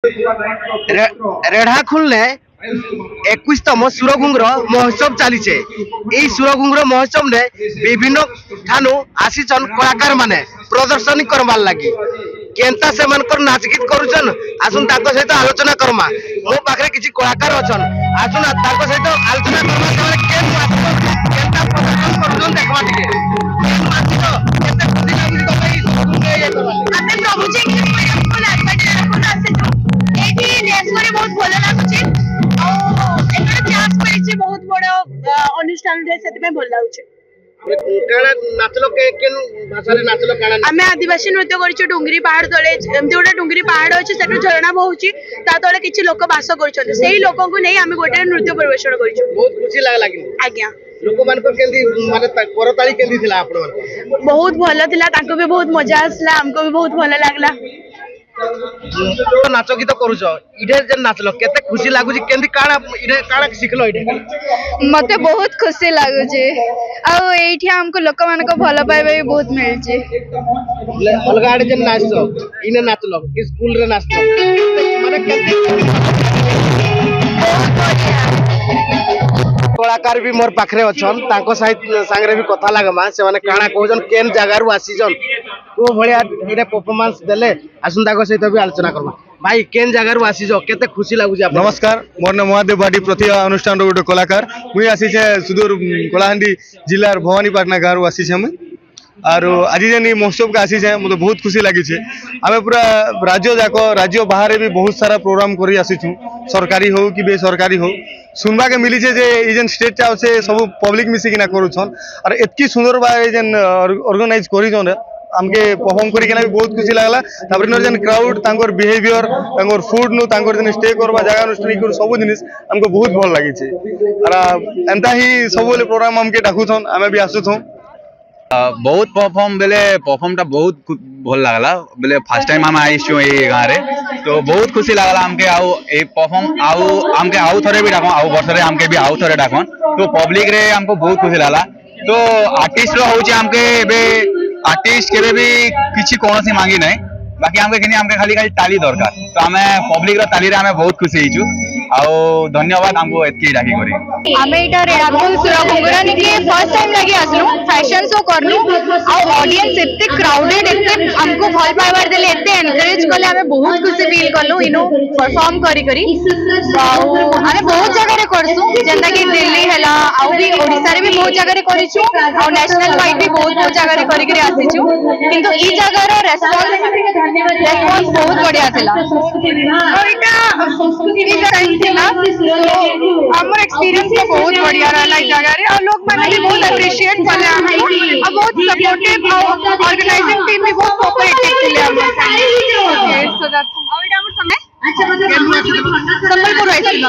रेढ़ाखोल ने 21तम सुरगुंगर महोत्सव चली सुरगुंगर महोत्सव ने विभिन्न ठानु आसीचन कलाकार माने प्रदर्शनी करवार लगी केनता से नाच गीत करुचन आसुन ताको सहित आलोचना करमा मो पाखरे किछि कलाकार अछन आसुन ताको सहित आलोचना करमा से केन केनता प्रदर्शन करुचन देखमा टिके केते खुशी लागी तमे ई सुरगुंगर ये करवा आपे प्रभु जी के को लागबाटे को आसे एठी नेस करे बहुत भलो लागुछि आ एटा क्लास करिछि बहुत बड़ अनुष्ठान रे सेति में भल लागुछि काना नाचलो के केन भाषा रे नाचलो काना हमें आदिवासी नृत्य करिछु डुंगरी पहाड़ तळे एमते गोटे डुंगरी पहाड़ अछि सेटु झरणा बहुछि ता तळे किछि लोक वास करछन सेही लोकन को नै हमें गोटे नृत्य परिवेषण करिछु बहुत खुशी लागला आज्ञा लोक मान को केंदी माने करताली केंदी थिला आपण मान बहुत भलो थिला ताको भी बहुत मजा आसला हमको भी बहुत भलो लागला नाच गीत करूछ इडे जे नाचलो केते खुशी लागु छी केंदी काना इडे काना सिखलो इडे मते बहुत खुशी लागु छी आ एठी हमको लोक मान को भलो पाइबे भी बहुत मिल छी अलगा आडे जे नाचो इने नाचलो कि स्कूल रे नाचलो माने केते कलाकार भी मोर पाखरे अछन ताको संगे भी कथा लागमा से माने काना कहजन केन जगह रु आसीजन को भलिया इडे परफॉर्मेंस देले आसुन ताको सहित भी आलोचना करबा भाई केन जगह रु आसीजो केते खुशी लागु छी नमस्कार मोर नाम महादेव बाटी प्रति अनुष्ठान रो गोटे कलाकार मुई आसी छे सुदूर कलाहांडी जिल्ला भवानीपाटना गाँव आसी छे हम और आज जेन महोत्सव का आसी छे मते बहुत खुशी लागी छे आमे पूरा राज्य जाको राज्य बाहर भी बहुत सारा प्रोग्राम करी आसीछु सरकारी हो कि बेसरकारी हो सुनबा के मिली छे जे ई जेन स्टेज चा से सब पब्लिक मिसी किना करूछन और एतकी सुंदर बा जेन ऑर्गेनाइज करी जोन हमके परफॉर्म करी केना भी बहुत खुशी लागला तापर न जेन क्राउड तांकर बिहेवियर तांकर फूड नु तांकर जेन स्टे करबा जगह अनुष्ठान कर सब जिनिस हमको बहुत भल लागी छे और एंता ही सब प्रोग्राम हमके डाकुछन आमे भी आसुछन बहुत परफॉर्म टा बहुत भल लागला बेले फर्स्ट टाइम हम आइछु ए गां रे तो बहुत खुशी लागला हमके आउ ए परफॉर्म आउ हमके आउ थरे भी डाकन आउ वर्ष रे हमके भी आउ थरे डाकन तो पब्लिक रे हमको बहुत खुशी लागला तो आर्टिस्ट रो होचे हमके बे आर्टिस्ट केबे भी किछि कोनोसी मांगी नै बाकी हमके खाली ताली दरकार तो हमें पब्लिक रो ताली रे हमें बहुत खुशी हिचु आउ धन्यवाद हमको एतकी डाकी करी हमें इटा रेड़ाखोल सुरगुंगरा निके फर्स्ट टाइम लगे आसलु फैशन शो करलु आ ऑडियंस एते क्राउडेड एते हमको भल पाइबार देले एते एनकरेज करले हमें बहुत खुशी फील करलु इनो परफॉर्म करी करी आउ हमें बहुत जगह रे करसु जेंदा कि दिल्ली हैला आउ भी ओडिसा रे भी बहुत जगह रे करिछु आउ नेशनल वाइड भी बहुत जगह रे करी करी आसीछु किंतु ई जगह रो रेस्पॉन्स बहुत बढ़िया थिला और इटा संस्कृति हमर एक्सपीरियंस तो बहुत बढ़िया रहला जगह रे और लोग माने भी बहुत अप्रिशिएट करले हमको और बहुत सपोर्टिव और ऑर्गेनाइजिंग टीम भी बहुत कोऑपरेटिव थिले हमर सो दैट और इटा हमर समय संबलपुर आइছিল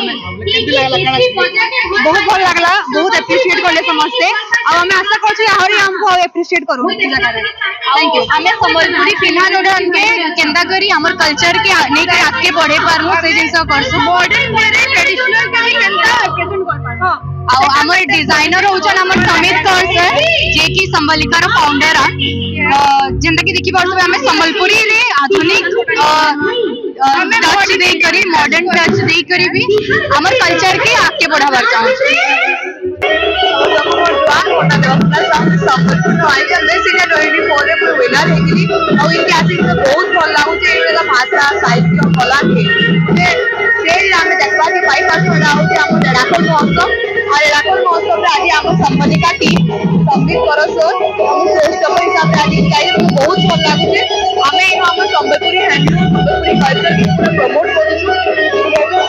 बहुत भल लागला बहुत अप्रिशिएट करले समझते और हमें आशा करछु आहुरी हमको अप्रिशिएट करू थैंक यू हमें संबलपुरी पिन्हा जोड़न के केंदा करी हमर कल्चर के नहीं के आगे बढ़े पारमु से जिंस करछु मॉडर्न रे ट्रेडिशनल के केंदा प्रेजेंट कर पारमु आ हमर डिजाइनर होचन हमर समित सर सर जे की संबलिका रो फाउंडर आ जेंदा की देखि पारछु हमें संबलपुरी रे आधुनिक टच दे करी मॉडर्न टच दे करी भी हमर कल्चर के आगे बढ़ावा चाहू बहुत भल लागुचे भाषा साहित्य कला के आम देखा पाई पार्टी आम रेड़ाखोल महोत्सव और रेड़ाखोल महोत्सव आज आम संबलिका टीम संबित करसोर स्टोर हिसाब से आज जाई बहुत भल लागुचे आम आम संबलपुरी हैंडलूम संबलपुरी कल्चर की पूरा प्रमोट करूछु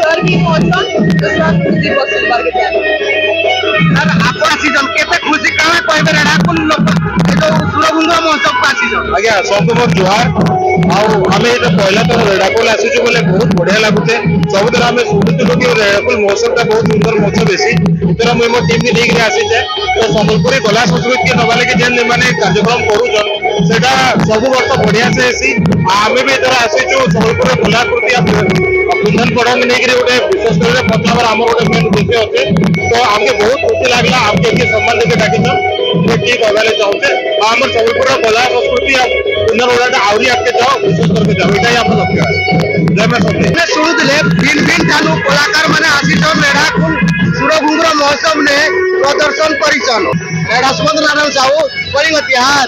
सर की महोत्सव सर खुशी बसुल कर के सर आप आसीजन केते खुशी काना कहबे रेड़ाखोल लोक जो सुरगुंगर महोत्सव को आसीजन आज्ञा सबको बहुत जुहार आउ हमें तो पहला तो रेड़ाखोल आसीछु बोले बहुत बढ़िया लागुते सब दिन हमें सुनितु कि रेड़ाखोल महोत्सव का बहुत सुंदर महोत्सव बेसी उतर मुई मो टीम भी लेके आसी छे तो संबलपुरी कला संस्कृति के नबाले के जेन माने कार्यक्रम करूछन सेटा सब वर्ष बढ़िया से एसी आमे भी इधर आसीछु संबलपुरी कलाकृति कुंदन पढ़न नहीं कि गोटे विशेष कर पचावर आम गोटे मेन विषय अच्छे तो आमके बहुत खुशी लगला आमके सम्मान देके डाकिछन ठीक कहले चाहूचे आम संबलपुर कला संस्कृति कुंदन ओडा आहरी आगे जाओ विशेष करके जाओ ये लक्ष्य शुणुले भिन्न भिन्न ठानु कलाकार मैंने आसीचन रेढ़ाखुल सुरघुंगर महोत्सव ने प्रदर्शन करिछन। रेढ़ासमंद नारायण साहू कलिंग तिहार।